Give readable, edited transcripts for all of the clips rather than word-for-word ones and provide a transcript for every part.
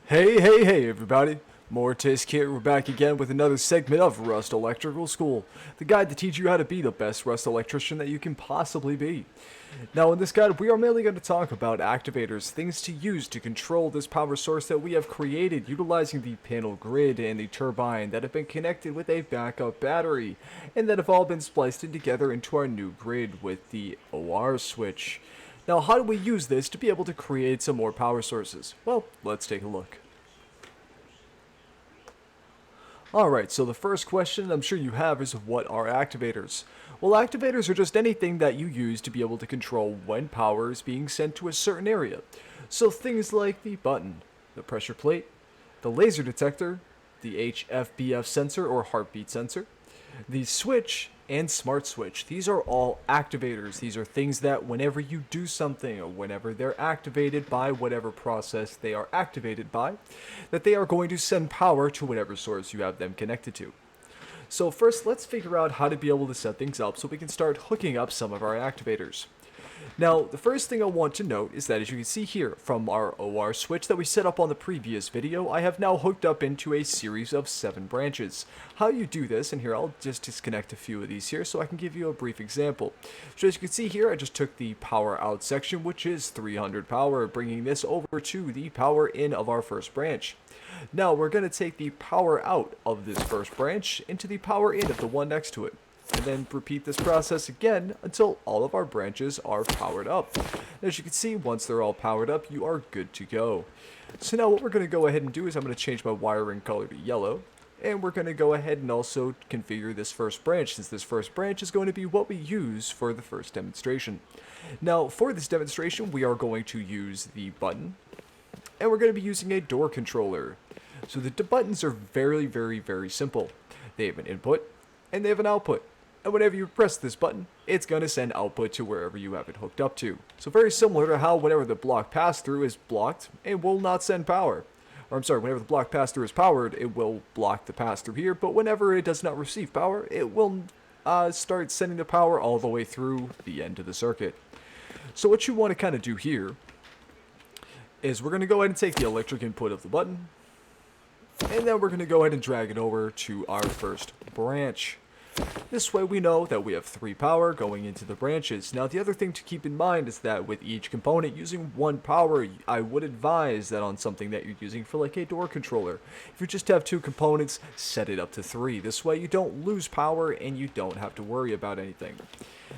Hey everybody! Mortis here, we're back again with another segment of Rust Electrical School, the guide to teach you how to be the best Rust electrician that you can possibly be. Now in this guide, we are mainly going to talk about activators, things to use to control this power source that we have created utilizing the panel grid and the turbine that have been connected with a backup battery, and that have all been spliced in together into our new grid with the OR switch. Now how do we use this to be able to create some more power sources? Well, let's take a look. Alright, so the first question I'm sure you have is what are activators? Well, activators are just anything that you use to be able to control when power is being sent to a certain area. So things like the button, the pressure plate, the laser detector, the HFBF sensor or heartbeat sensor, the switch, and smart switch. These are all activators. These are things that whenever you do something or whenever they're activated by whatever process they are activated by, that they are going to send power to whatever source you have them connected to. So first, let's figure out how to be able to set things up so we can start hooking up some of our activators. Now, the first thing I want to note is that as you can see here from our OR switch that we set up on the previous video, I have now hooked up into a series of 7 branches. How you do this, and here I'll just disconnect a few of these here so I can give you a brief example. So as you can see here, I just took the power out section, which is 300 power, bringing this over to the power in of our first branch. Now we're going to take the power out of this first branch into the power in of the one next to it, and then repeat this process again until all of our branches are powered up. As you can see, once they're all powered up, you are good to go. So now what we're going to go ahead and do is I'm going to change my wiring color to yellow, and we're going to go ahead and also configure this first branch, since this first branch is going to be what we use for the first demonstration. Now for this demonstration, we are going to use the button, and we're going to be using a door controller. So the buttons are very simple. They have an input and they have an output. And whenever you press this button, it's going to send output to wherever you have it hooked up to. So very similar to how whenever the block pass-through is blocked, it will not send power. Or I'm sorry, whenever the block pass-through is powered, it will block the pass-through here, but whenever it does not receive power, it will start sending the power all the way through the end of the circuit. So what you want to kind of do here is we're going to go ahead and take the electric input of the button, and then we're going to go ahead and drag it over to our first branch. This way we know that we have 3 power going into the branches. Now the other thing to keep in mind is that with each component using 1 power, I would advise that on something that you're using for like a door controller. If you just have 2 components, set it up to 3. This way you don't lose power and you don't have to worry about anything.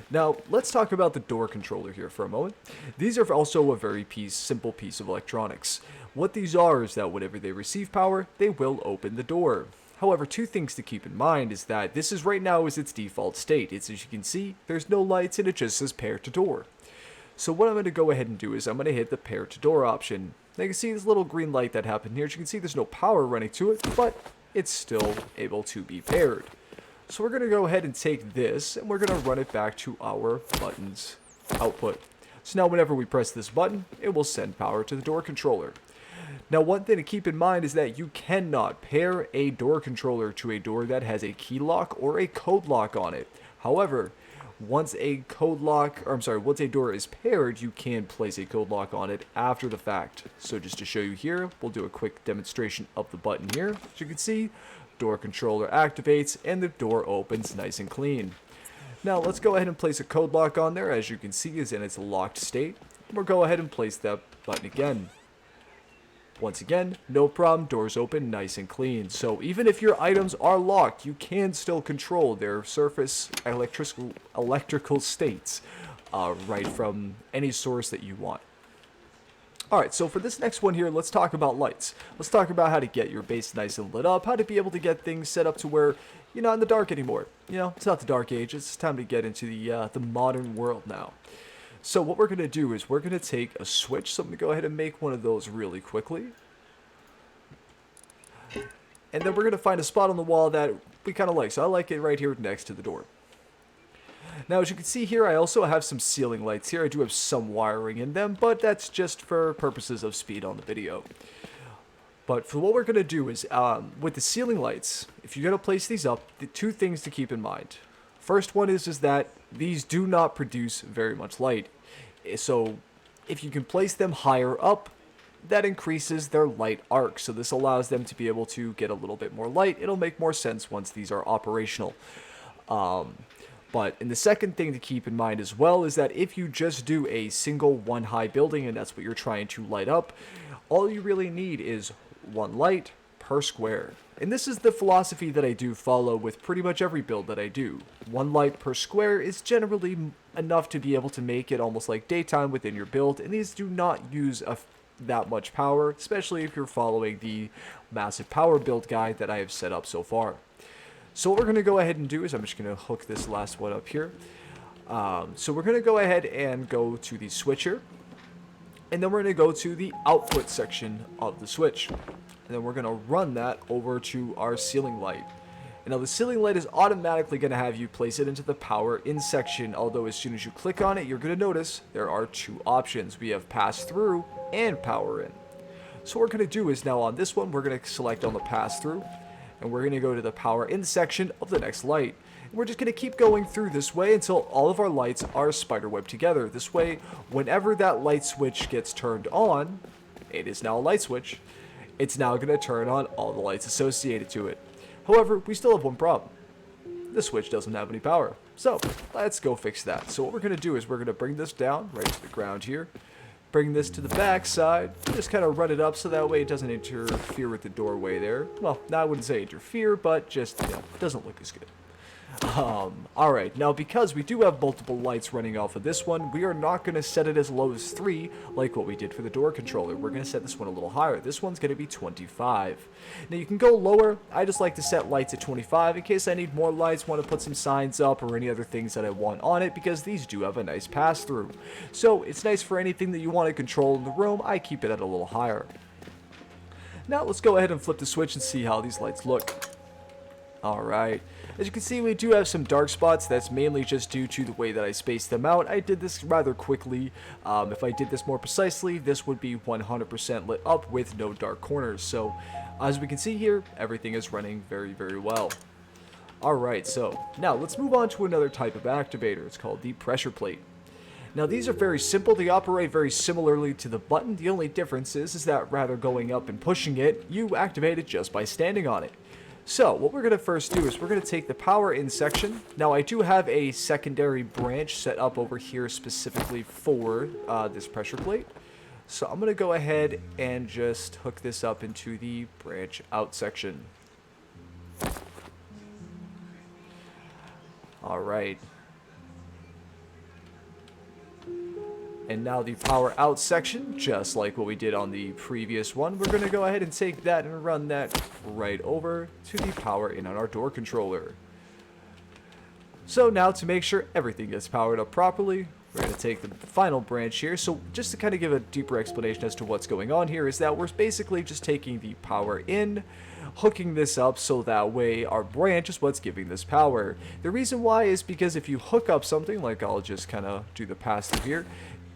Now let's talk about the door controller here for a moment. These are also a very simple piece of electronics. What these are is that whenever they receive power, they will open the door. However, 2 things to keep in mind is that this is right now is its default state. It's, as you can see, there's no lights and it just says pair to door. So what I'm going to go ahead and do is I'm going to hit the pair to door option. Now you can see this little green light that happened here. As you can see, there's no power running to it, but it's still able to be paired. So we're going to go ahead and take this and we're going to run it back to our button's output. So now whenever we press this button, it will send power to the door controller. Now one thing to keep in mind is that you cannot pair a door controller to a door that has a key lock or a code lock on it. However, once a door is paired, you can place a code lock on it after the fact. So just to show you here, we'll do a quick demonstration of the button here. As you can see, door controller activates and the door opens nice and clean. Now let's go ahead and place a code lock on there. As you can see, is in its locked state. We'll go ahead and place that button again. Once again, no problem, doors open nice and clean. So even if your items are locked, you can still control their surface electrical states right from any source that you want. Alright, so for this next one here, let's talk about lights. Let's talk about how to get your base nice and lit up, how to be able to get things set up to where you're not in the dark anymore. You know, it's not the dark age, it's time to get into the modern world now. So what we're going to do is we're going to take a switch. So I'm going to go ahead and make one of those really quickly. And then we're going to find a spot on the wall that we kind of like. So I like it right here next to the door. Now as you can see here, I also have some ceiling lights here. I do have some wiring in them, but that's just for purposes of speed on the video. But for what we're going to do is, with the ceiling lights, if you're going to place these up, the 2 things to keep in mind. First one is that these do not produce very much light. So if you can place them higher up, that increases their light arc. So this allows them to be able to get a little bit more light. It'll make more sense once these are operational. But the second thing to keep in mind as well is that if you just do a single one high building and that's what you're trying to light up, all you really need is one light per square. And this is the philosophy that I do follow with pretty much every build that I do. One light per square is generally enough to be able to make it almost like daytime within your build, and these do not use that much power, especially if you're following the massive power build guide that I have set up so far. So what we're going to go ahead and do is I'm just going to hook this last one up here. So we're going to go ahead and go to the switcher, and then we're going to go to the output section of the switch. And then we're going to run that over to our ceiling light. And now the ceiling light is automatically going to have you place it into the power in section, although as soon as you click on it, you're going to notice there are two options. We have pass through and power in. So what we're going to do is now on this one, we're going to select on the pass through, and we're going to go to the power in section of the next light. And we're just going to keep going through this way until all of our lights are spiderweb together. This way, whenever that light switch gets turned on, it is now a light switch. It's now going to turn on all the lights associated to it. However, we still have one problem. The switch doesn't have any power. So, let's go fix that. So what we're going to do is we're going to bring this down right to the ground here. Bring this to the back side. Just kind of run it up so that way it doesn't interfere with the doorway there. Well, now I wouldn't say interfere, but just, it doesn't look as good. Alright, now because we do have multiple lights running off of this one, we are not going to set it as low as 3 like what we did for the door controller. We're going to set this one a little higher. This one's going to be 25. Now you can go lower. I just like to set lights at 25 in case I need more lights, want to put some signs up or any other things that I want on it, because these do have a nice pass through. So it's nice for anything that you want to control in the room. I keep it at a little higher. Now let's go ahead and flip the switch and see how these lights look. Alright, as you can see, we do have some dark spots. That's mainly just due to the way that I spaced them out. I did this rather quickly. If I did this more precisely, this would be 100% lit up with no dark corners. So, as we can see here, everything is running very, very well. Alright, so now let's move on to another type of activator. It's called the pressure plate. Now these are very simple. They operate very similarly to the button. The only difference is that rather going up and pushing it, you activate it just by standing on it. So, what we're going to first do is we're going to take the power in section. Now, I do have a secondary branch set up over here specifically for this pressure plate. So, I'm going to go ahead and just hook this up into the branch out section. Alright. And now the power out section, just like what we did on the previous one, we're going to go ahead and take that and run that right over to the power in on our door controller. So now to make sure everything gets powered up properly, we're going to take the final branch here. So just to kind of give a deeper explanation as to what's going on here is that we're basically just taking the power in, hooking this up so that way our branch is what's giving this power. The reason why is because if you hook up something, like I'll just kind of do the pass through here,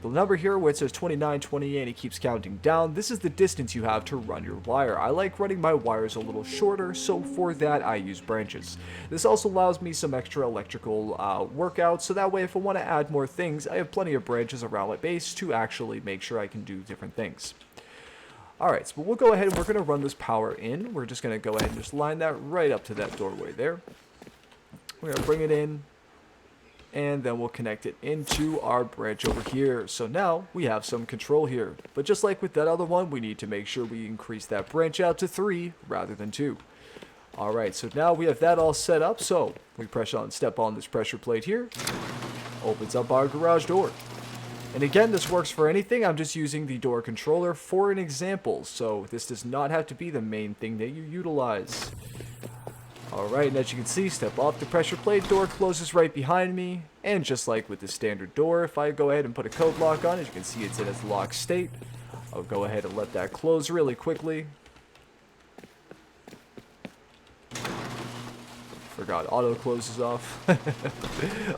the number here where it says 29, 28, it keeps counting down. This is the distance you have to run your wire. I like running my wires a little shorter, so for that I use branches. This also allows me some extra electrical workouts, so that way if I want to add more things, I have plenty of branches around my base to actually make sure I can do different things. Alright, so we'll go ahead and we're going to run this power in. We're just going to go ahead and just line that right up to that doorway there. We're going to bring it in, and then we'll connect it into our branch over here. So now we have some control here. But just like with that other one, we need to make sure we increase that branch out to 3 rather than 2. Alright, so now we have that all set up. So we step on this pressure plate here. Opens up our garage door. And again, this works for anything. I'm just using the door controller for an example. So this does not have to be the main thing that you utilize. Alright, and as you can see, step off the pressure plate, door closes right behind me, and just like with the standard door, if I go ahead and put a code lock on, as you can see it's in its locked state. I'll go ahead and let that close really quickly. Forgot auto closes off.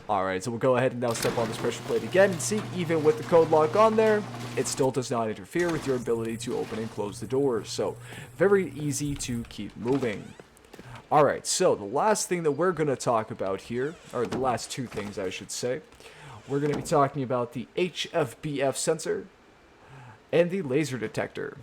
Alright, so we'll go ahead and now step on this pressure plate again, and see, even with the code lock on there, it still does not interfere with your ability to open and close the doors. So, very easy to keep moving. Alright, so the last thing that we're going to talk about here, or the last two things I should say, we're going to be talking about the HFBF sensor and the laser detector.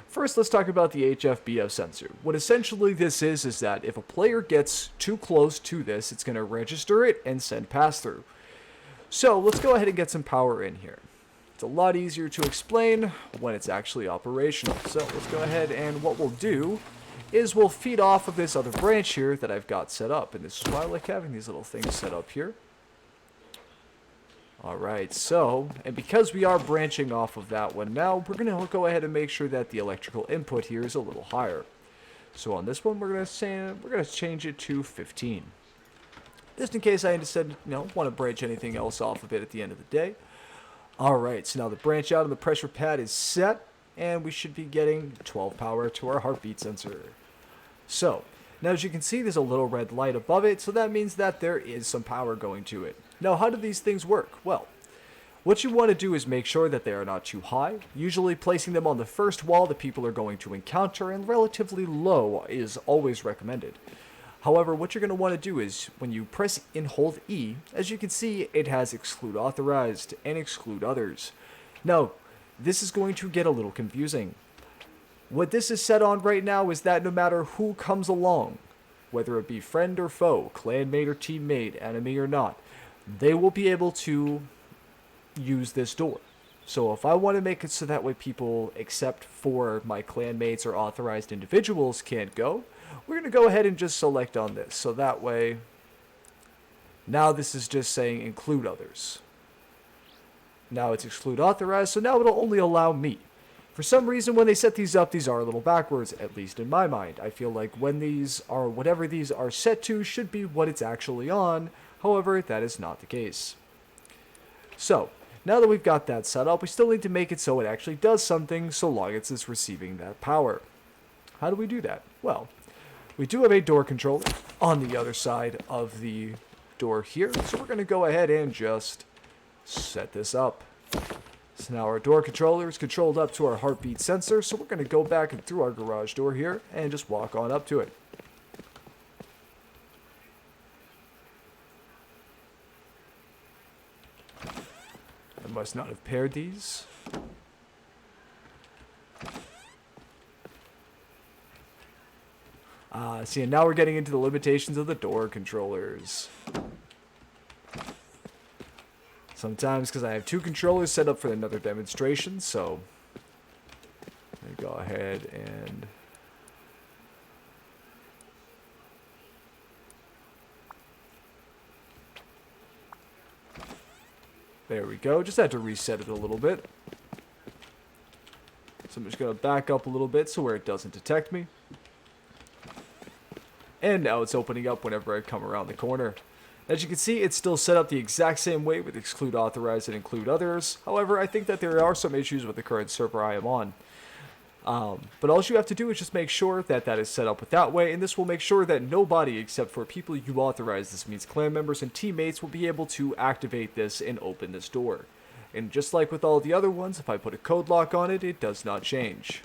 First, let's talk about the HFBF sensor. What essentially this is that if a player gets too close to this, it's going to register it and send pass-through. So let's go ahead and get some power in here. It's a lot easier to explain when it's actually operational. So let's go ahead, and what we'll do is we'll feed off of this other branch here that I've got set up. And this is why I like having these little things set up here. Alright, so, and because we are branching off of that one now, we're going to go ahead and make sure that the electrical input here is a little higher. So on this one, we're going to change it to 15. Just in case I decided, want to branch anything else off of it at the end of the day. Alright, so now the branch out of the pressure pad is set, and we should be getting 12 power to our heartbeat sensor. So, now as you can see, there's a little red light above it, so that means that there is some power going to it. Now, how do these things work? Well, what you want to do is make sure that they are not too high, usually placing them on the first wall that people are going to encounter, and relatively low is always recommended. However, what you're going to want to do is, when you press and hold E, as you can see, it has exclude authorized and exclude others. Now, this is going to get a little confusing. What this is set on right now is that no matter who comes along, whether it be friend or foe, clanmate or teammate, enemy or not, they will be able to use this door. So if I want to make it so that way people, except for my clanmates or authorized individuals, can't go, we're going to go ahead and just select on this. So that way, now this is just saying include others. Now it's exclude authorized, so now it'll only allow me. For some reason, when they set these up, these are a little backwards, at least in my mind. I feel like when these are, whatever these are set to should be what it's actually on. However, that is not the case. So, now that we've got that set up, we still need to make it so it actually does something so long as it's receiving that power. How do we do that? Well, we do have a door controller on the other side of the door here, so we're going to go ahead and just set this up. So now our door controller is controlled up to our heartbeat sensor, so we're going to go back and through our garage door here and just walk on up to it. I must not have paired these. See, and now we're getting into the limitations of the door controllers. Sometimes, because I have two controllers set up for another demonstration, so let me go ahead and there we go. Just had to reset it a little bit. So I'm just going to back up a little bit so where it doesn't detect me. And now it's opening up whenever I come around the corner. As you can see, it's still set up the exact same way with exclude authorized and include others. However, I think that there are some issues with the current server I am on. But all you have to do is just make sure that that is set up with that way, and this will make sure that nobody except for people you authorize, this means clan members and teammates, will be able to activate this and open this door. And just like with all the other ones, if I put a code lock on it, it does not change.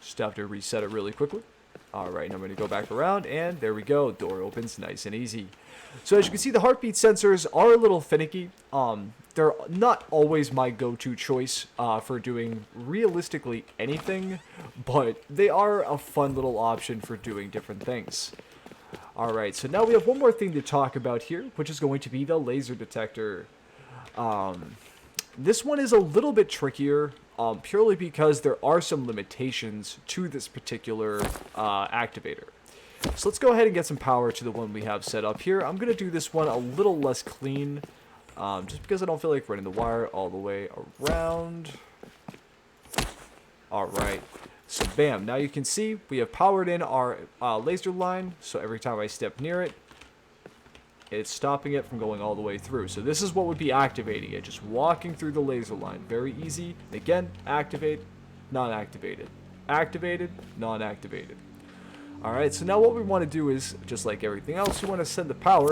Just have to reset it really quickly. Alright, now I'm going to go back around, and there we go. Door opens nice and easy. So as you can see, the heartbeat sensors are a little finicky. They're not always my go-to choice for doing realistically anything, but they are a fun little option for doing different things. Alright, so now we have one more thing to talk about here, which is going to be the laser detector. This one is a little bit trickier, purely because there are some limitations to this particular activator. So let's go ahead and get some power to the one we have set up here. I'm going to do this one a little less clean, just because I don't feel like running the wire all the way around. Alright, so bam, now you can see we have powered in our laser line, so every time I step near it, it's stopping it from going all the way through. So this is what would be activating it, just walking through the laser line. Very easy. Again, activate, non-activated. Activated, non-activated. Alright, so now what we want to do is, just like everything else, we want to send the power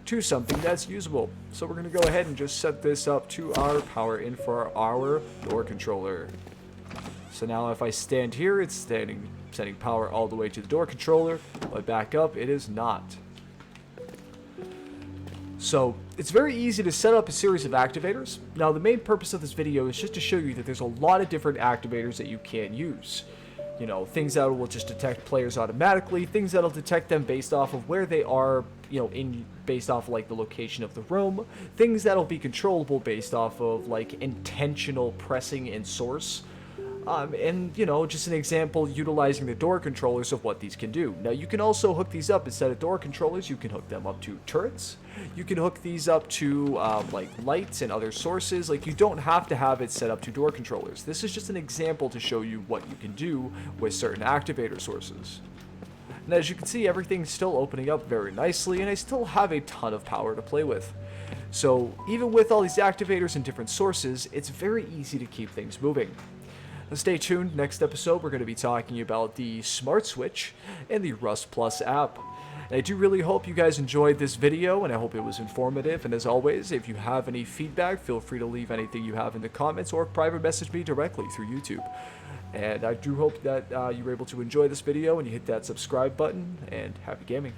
to something that's usable. So we're going to go ahead and just set this up to our power in for our door controller. So now if I stand here, it's sending power all the way to the door controller. If I back up, it is not. So it's very easy to set up a series of activators. Now, the main purpose of this video is just to show you that there's a lot of different activators that you can use. You know, things that will just detect players automatically, things that'll detect them based off of where they are, you know, based off of, like, the location of the room, things that'll be controllable based off of, like, intentional pressing and source. And, you know, just an example utilizing the door controllers of what these can do. Now, you can also hook these up instead of door controllers. You can hook them up to turrets. You can hook these up to, like, lights and other sources. Like, you don't have to have it set up to door controllers. This is just an example to show you what you can do with certain activator sources. And as you can see, everything's still opening up very nicely, and I still have a ton of power to play with. So, even with all these activators and different sources, it's very easy to keep things moving. Now stay tuned, next episode we're going to be talking about the Smart Switch and the Rust Plus app. And I do really hope you guys enjoyed this video, and I hope it was informative, and as always, if you have any feedback, feel free to leave anything you have in the comments or private message me directly through YouTube. And I do hope that you were able to enjoy this video and you hit that subscribe button, and happy gaming.